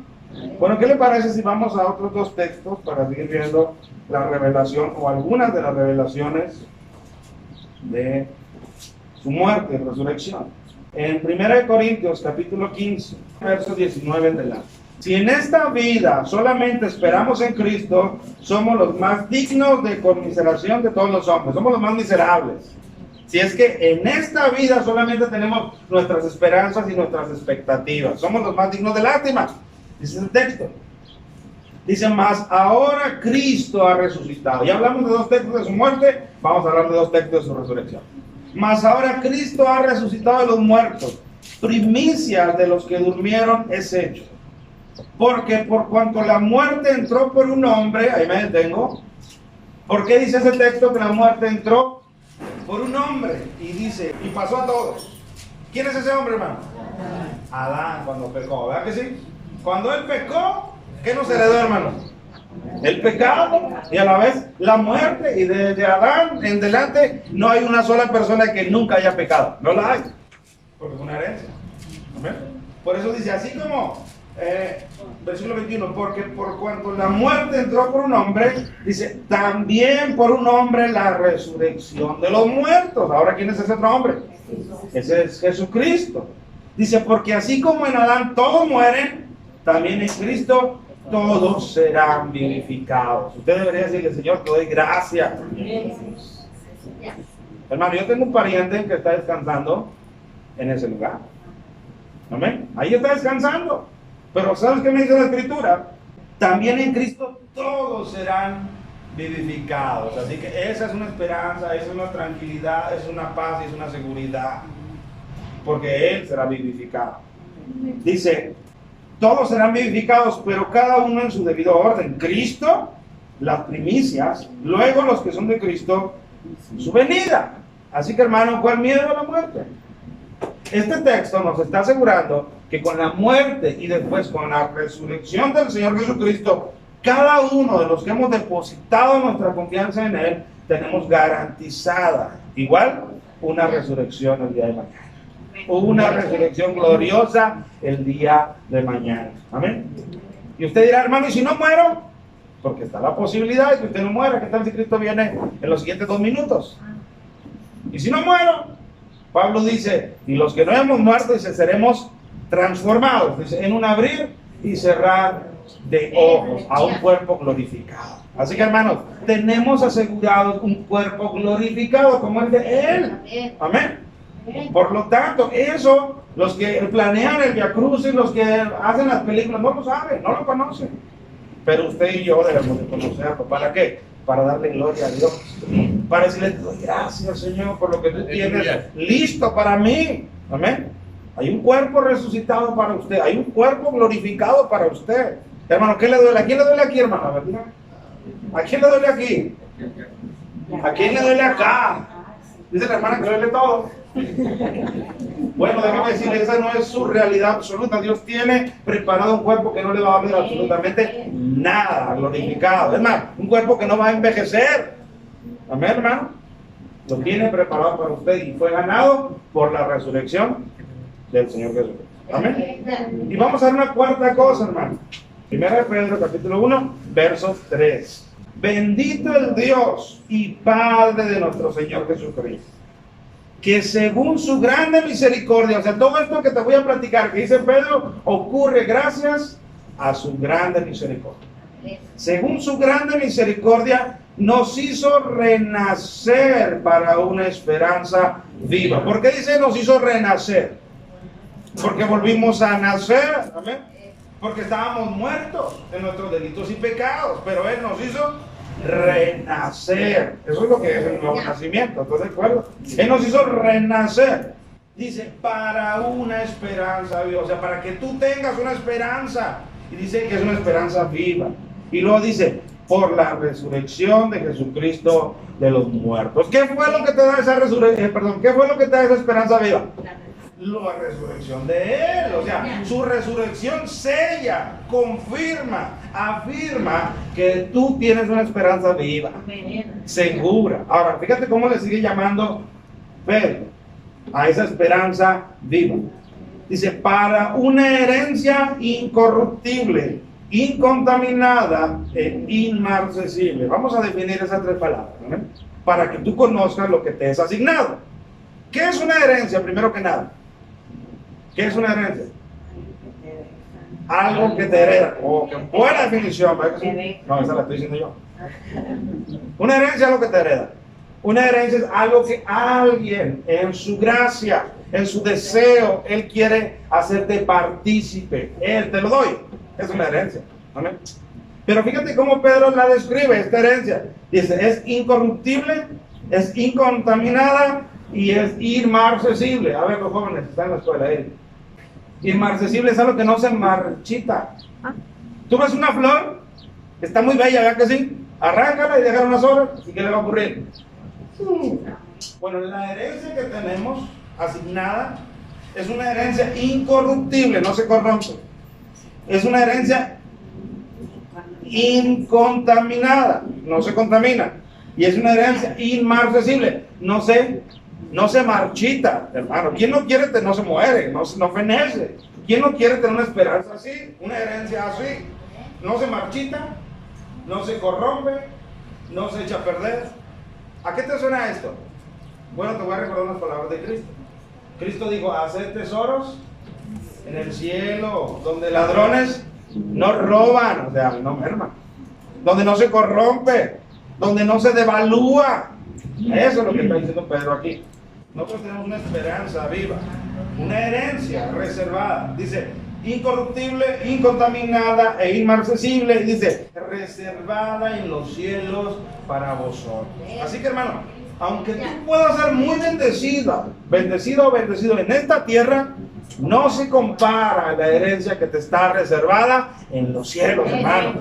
Bueno, ¿qué le parece si vamos a otros dos textos para seguir viendo la revelación o algunas de las revelaciones de su muerte y resurrección? En 1 Corintios capítulo 15, verso 19 en adelante. Si en esta vida solamente esperamos en Cristo, somos los más dignos de conmiseración de todos los hombres, somos los más miserables. Si es que en esta vida solamente tenemos nuestras esperanzas y nuestras expectativas, somos los más dignos de lástima. Dice el texto. Dice, mas ahora Cristo ha resucitado. Ya hablamos de dos textos de su muerte, vamos a hablar de dos textos de su resurrección. Mas ahora Cristo ha resucitado de los muertos, primicias de los que durmieron es hecho. Porque por cuanto la muerte entró por un hombre, ahí me detengo. ¿Por qué dice ese texto que la muerte entró por un hombre? Y dice, y pasó a todos. ¿Quién es ese hombre, hermano? Adán, cuando pecó, ¿verdad que sí? Cuando él pecó, ¿qué nos heredó, hermano? El pecado y a la vez la muerte. Y desde Adán en delante no hay una sola persona que nunca haya pecado. No la hay. Porque es una herencia. ¿Amén? Por eso dice, así como versículo 21, porque por cuanto la muerte entró por un hombre, dice, también por un hombre la resurrección de los muertos. Ahora, ¿quién es ese otro hombre? Ese es Jesucristo. Dice, porque así como en Adán todos mueren, también en Cristo todos serán vivificados. Usted debería decirle, Señor, te doy gracias. Hermano, yo tengo un pariente que está descansando en ese lugar. Amén. Ahí está descansando. Pero ¿sabes qué me dice la Escritura? También en Cristo todos serán vivificados. Así que esa es una esperanza, esa es una tranquilidad, es una paz y es una seguridad. Porque Él será vivificado. Dice, todos serán vivificados, pero cada uno en su debido orden. Cristo, las primicias, luego los que son de Cristo, su venida. Así que, hermano, ¿cuál miedo a la muerte? Este texto nos está asegurando que con la muerte y después con la resurrección del Señor Jesucristo, cada uno de los que hemos depositado nuestra confianza en Él, tenemos garantizada, igual, una resurrección el día de mañana. Una resurrección gloriosa el día de mañana. Amén. Y usted dirá, hermano, ¿y si no muero? Porque está la posibilidad de que usted no muera. ¿Qué tal si Cristo viene en los siguientes 2 minutos? ¿Y si no muero? Pablo dice, y los que no hemos muerto, dice, seremos transformados, dice, en un abrir y cerrar de ojos a un cuerpo glorificado. Así que, hermanos, tenemos asegurado un cuerpo glorificado como el de Él. Amén. Por lo tanto, eso, los que planean el Via Crucis, los que hacen las películas, no lo saben, no lo conocen. Pero usted y yo debemos de conocerlo. ¿Para qué? Para darle gloria a Dios. Para decirle, te doy gracias, Señor, por lo que tú tienes listo para mí. Amén. Hay un cuerpo resucitado para usted. Hay un cuerpo glorificado para usted. Hermano, ¿qué le duele? ¿A quién le duele aquí, hermano? ¿A quién le duele aquí? ¿A quién le duele acá? Dice la hermana que le duele todo. Bueno, déjame decirle, esa no es su realidad absoluta. Dios tiene preparado un cuerpo que no le va a doler absolutamente nada, glorificado. Es más, un cuerpo que no va a envejecer. Amén, hermano. Lo tiene preparado para usted y fue ganado por la resurrección del Señor Jesús. Amén. Y vamos a ver una cuarta cosa, hermano. 1 Pedro capítulo 1, verso 3. Bendito el Dios y Padre de nuestro Señor Jesucristo, que según su grande misericordia, o sea, todo esto que te voy a platicar, que dice Pedro, ocurre gracias a su grande misericordia. Según su grande misericordia, nos hizo renacer para una esperanza viva. ¿Por qué dice nos hizo renacer? Porque volvimos a nacer, ¿amén? Porque estábamos muertos en nuestros delitos y pecados, pero Él nos hizo renacer. Eso es lo que es el nuevo nacimiento, ¿estás de acuerdo? Él nos hizo renacer. Dice, para una esperanza viva, o sea, para que tú tengas una esperanza. Y dice que es una esperanza viva. Y luego dice, por la resurrección de Jesucristo de los muertos. ¿Qué fue lo que te da esa resurrección? ¿Qué fue lo que te da esa esperanza viva? La resurrección de Él. O sea, su resurrección sella, confirma, afirma que tú tienes una esperanza viva, segura. Ahora, fíjate cómo le sigue llamando Pedro a esa esperanza viva. Dice, para una herencia incorruptible, incontaminada e inmarcesible. Vamos a definir esas tres palabras, ¿no? Para que tú conozcas lo que te es asignado. ¿Qué es una herencia? Primero que nada, ¿qué es una herencia? Algo que te hereda. Oh, qué buena definición, ¿verdad que sí? No, esa la estoy diciendo yo. Una herencia es algo que te hereda. Una herencia es algo que alguien en su gracia, en su deseo, Él quiere hacerte partícipe. Él te lo doy. Es una herencia. ¿Amén? Pero fíjate cómo Pedro la describe, esta herencia. Dice, es incorruptible, es incontaminada y es inmarcesible. A ver, los jóvenes están en la escuela ahí. Inmarcesible es algo que no se marchita. Tú ves una flor, está muy bella, ¿verdad que sí? Arráncala y déjala unas horas, ¿y qué le va a ocurrir? Bueno, la herencia que tenemos asignada es una herencia incorruptible, no se corrompe. Es una herencia incontaminada, no se contamina. Y es una herencia inmarcesible, no se marchita, hermano. ¿Quién no quiere no se muere, no fenece? ¿Quién no quiere tener una esperanza así, una herencia así? No se marchita, no se corrompe, no se echa a perder. ¿A qué te suena esto? Bueno, te voy a recordar unas palabras de Cristo. Cristo dijo, haced tesoros en el cielo, donde ladrones no roban, o sea, no merman, donde no se corrompe, donde no se devalúa. Eso es lo que está diciendo Pedro aquí. Nosotros tenemos una esperanza viva, una herencia reservada. Dice, incorruptible, incontaminada e inmarcesible. Y dice, reservada en los cielos para vosotros. Así que, hermano, aunque tú puedas ser muy bendecido o bendecido en esta tierra, no se compara a la herencia que te está reservada en los cielos, hermano.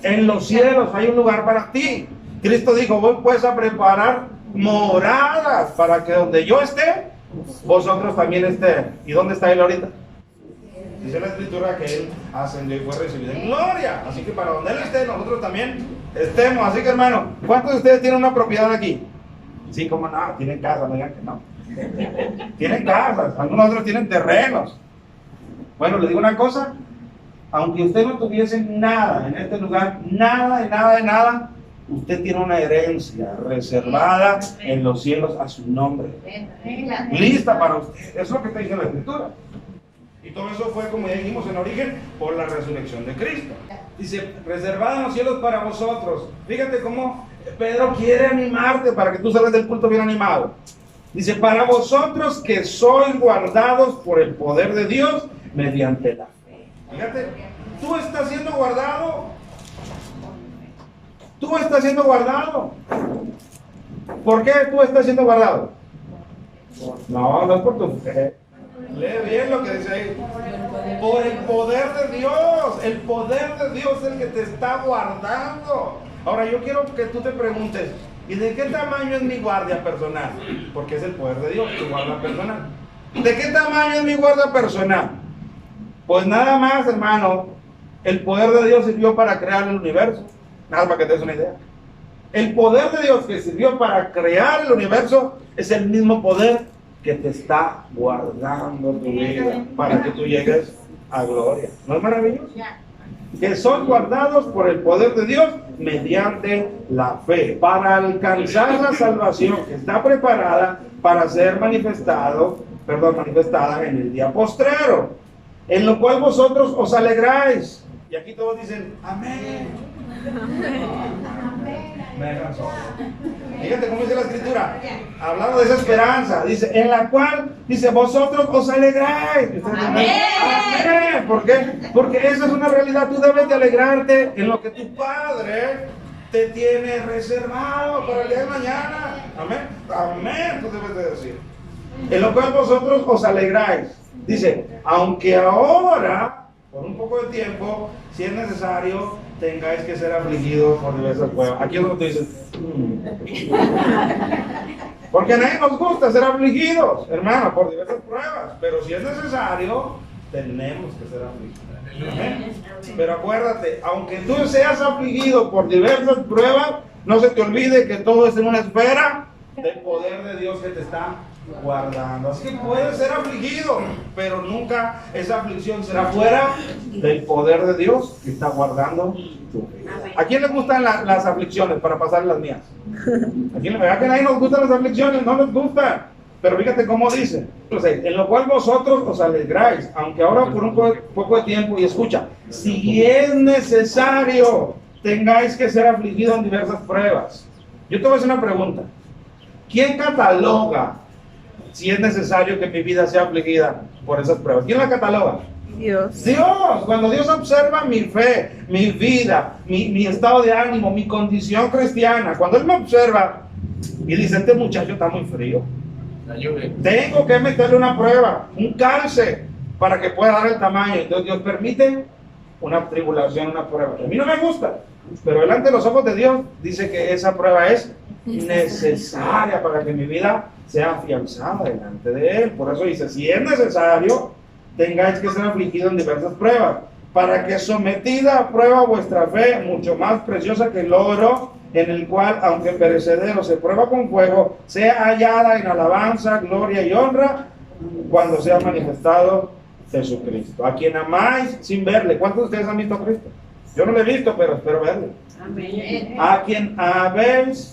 En los cielos hay un lugar para ti. Cristo dijo, vos puedes a preparar moradas para que donde yo esté, vosotros también estén. ¿Y dónde está Él ahorita? Dice la Escritura que Él ascendió y fue recibido en gloria. Así que para donde Él esté, nosotros también estemos. Así que, hermano, ¿cuántos de ustedes tienen una propiedad aquí? Sí, como no, tienen casa, no digan que no. Tienen casas, algunos otros tienen terrenos. Bueno, le digo una cosa, aunque usted no tuviese nada en este lugar, nada, usted tiene una herencia reservada en los cielos a su nombre, lista para usted. Eso es lo que está diciendo la Escritura. Y todo eso fue, como ya dijimos en origen, por la resurrección de Cristo. Dice, reservada en los cielos para vosotros. Fíjate cómo Pedro quiere animarte para que tú salgas del culto bien animado. Dice, para vosotros que sois guardados por el poder de Dios mediante la fe. Fíjate, tú estás siendo guardado. Tú estás siendo guardado. ¿Por qué tú estás siendo guardado? No, no es por tu fe. Lee bien lo que dice ahí. Por el poder de Dios. El poder de Dios es el que te está guardando. Ahora yo quiero que tú te preguntes, ¿y de qué tamaño es mi guardia personal? Porque es el poder de Dios, tu guardia personal. ¿De qué tamaño es mi guardia personal? Pues nada más, hermano, el poder de Dios sirvió para crear el universo. Nada para que te des una idea. El poder de Dios que sirvió para crear el universo es el mismo poder que te está guardando tu vida para que tú llegues a gloria. ¿No es maravilloso? Que son guardados por el poder de Dios mediante la fe, para alcanzar la salvación que está preparada para ser manifestada en el día postrero, en lo cual vosotros os alegráis. Y aquí todos dicen, amén. Me dejan solo. Fíjate cómo dice la escritura, hablando de esa esperanza, dice, en la cual, dice, vosotros os alegráis. Amén. Amén. ¿Por qué? Porque esa es una realidad. Tú debes de alegrarte en lo que tu Padre te tiene reservado para el día de mañana. Amén. Amén, tú debes de decir. En lo cual vosotros os alegráis. Dice, aunque ahora, por un poco de tiempo, si es necesario, tengáis que ser afligidos por diversas pruebas. Aquí es donde tú dices, porque a nadie nos gusta ser afligidos, hermano, por diversas pruebas, pero si es necesario, tenemos que ser afligidos. ¿Amén? Pero acuérdate, aunque tú seas afligido por diversas pruebas, no se te olvide que todo es en una esfera del poder de Dios que te está guardando. Así que puedes ser afligido, pero nunca esa aflicción será fuera del poder de Dios que está guardando tu vida. ¿A quién le gustan las aflicciones para pasar las mías? ¿A quién le verdad que a nadie nos gustan las aflicciones? No les gustan. Pero fíjate cómo dice, en lo cual vosotros os alegráis, aunque ahora por un poco de tiempo, y escucha, si es necesario, tengáis que ser afligidos en diversas pruebas. Yo te voy a hacer una pregunta. ¿Quién cataloga si es necesario que mi vida sea afligida por esas pruebas? ¿Quién la cataloga? Dios. Dios. Cuando Dios observa mi fe, mi vida, mi estado de ánimo, mi condición cristiana, cuando Él me observa y dice, este muchacho está muy frío, tengo que meterle una prueba, un calce, para que pueda dar el tamaño. Entonces Dios permite una tribulación, una prueba. A mí no me gusta, pero delante de los ojos de Dios dice que esa prueba es necesaria para que mi vida sea afianzada delante de Él. Por eso dice, si es necesario, tengáis que ser afligidos en diversas pruebas, para que sometida a prueba vuestra fe, mucho más preciosa que el oro, en el cual, aunque perecedero se prueba con fuego, sea hallada en alabanza, gloria y honra, cuando sea manifestado Jesucristo, a quien amáis sin verle. ¿Cuántos de ustedes han visto a Cristo? Yo no lo he visto, pero espero verle. Amén. A quien amáis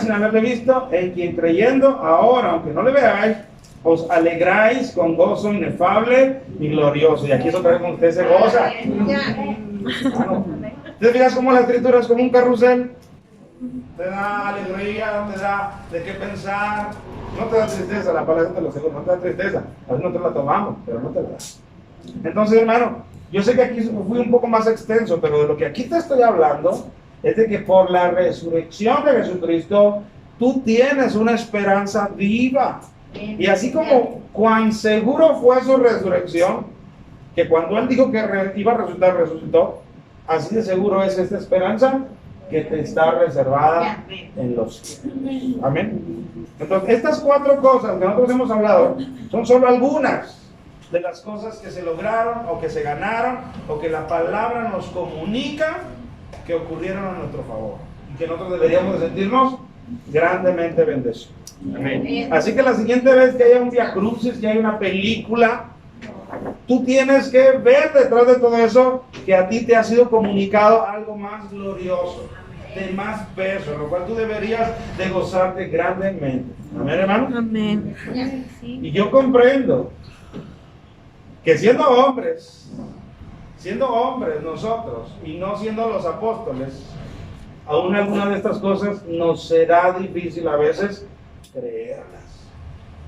sin haberle visto, en quien creyendo ahora, aunque no le veáis, os alegráis con gozo inefable y glorioso. Y aquí es otra vez cuando usted se goza. ¿Te fijas cómo la escritura es como un carrusel? Te da alegría, te da de qué pensar, no te da tristeza, la palabra te lo aseguro, no te da tristeza. A veces no te la tomamos, pero no te la da. Entonces, hermano, yo sé que aquí fui un poco más extenso, pero de lo que aquí te estoy hablando es de que por la resurrección de Jesucristo, tú tienes una esperanza viva. Y así como cuán seguro fue su resurrección, que cuando Él dijo que iba a resucitar, resucitó, así de seguro es esta esperanza que te está reservada en los cielos. Amén. Entonces, estas 4 cosas que nosotros hemos hablado son solo algunas de las cosas que se lograron o que se ganaron o que la palabra nos comunica que ocurrieron a nuestro favor y que nosotros deberíamos de sentirnos grandemente bendecidos. Amén. Así que la siguiente vez que haya un viacrucis, que haya una película, tú tienes que ver detrás de todo eso que a ti te ha sido comunicado algo más glorioso, de más peso, en lo cual tú deberías de gozarte grandemente. Amén, hermano. Amén. Y yo comprendo que siendo hombres nosotros y no siendo los apóstoles, aún algunas de estas cosas nos será difícil a veces creerlas.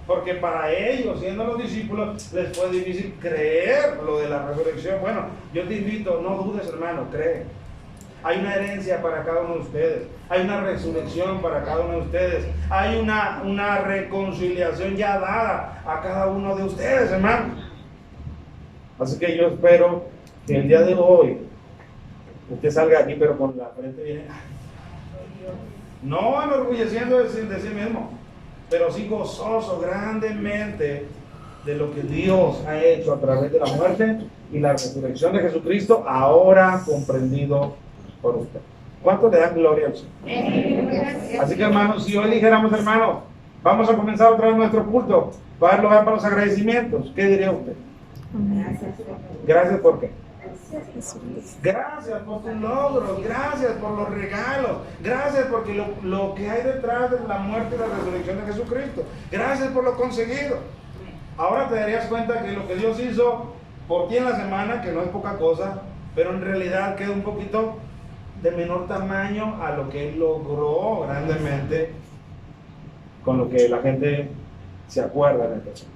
Porque para ellos, siendo los discípulos, les fue difícil creer lo de la resurrección. Bueno, yo te invito, no dudes, hermano, cree. Hay una herencia para cada uno de ustedes. Hay una resurrección para cada uno de ustedes. Hay una reconciliación ya dada a cada uno de ustedes, hermano. Así que yo espero que el día de hoy usted salga aquí, pero con la frente bien. No enorgulleciendo de sí mismo, pero sí gozoso grandemente de lo que Dios ha hecho a través de la muerte y la resurrección de Jesucristo, ahora comprendido por usted. ¿Cuánto le dan gloria al Señor? Así que, hermanos, si hoy dijéramos, hermanos, vamos a comenzar otra vez nuestro culto, va a haber lugar para los agradecimientos, ¿qué diría usted? Gracias. Gracias, ¿por qué? Gracias por tus logros, gracias por los regalos, gracias porque lo que hay detrás de la muerte y la resurrección de Jesucristo. Gracias por lo conseguido. Ahora te darías cuenta que lo que Dios hizo por ti en la semana, que no es poca cosa, pero en realidad queda un poquito de menor tamaño a lo que Él logró grandemente con lo que la gente se acuerda de esto.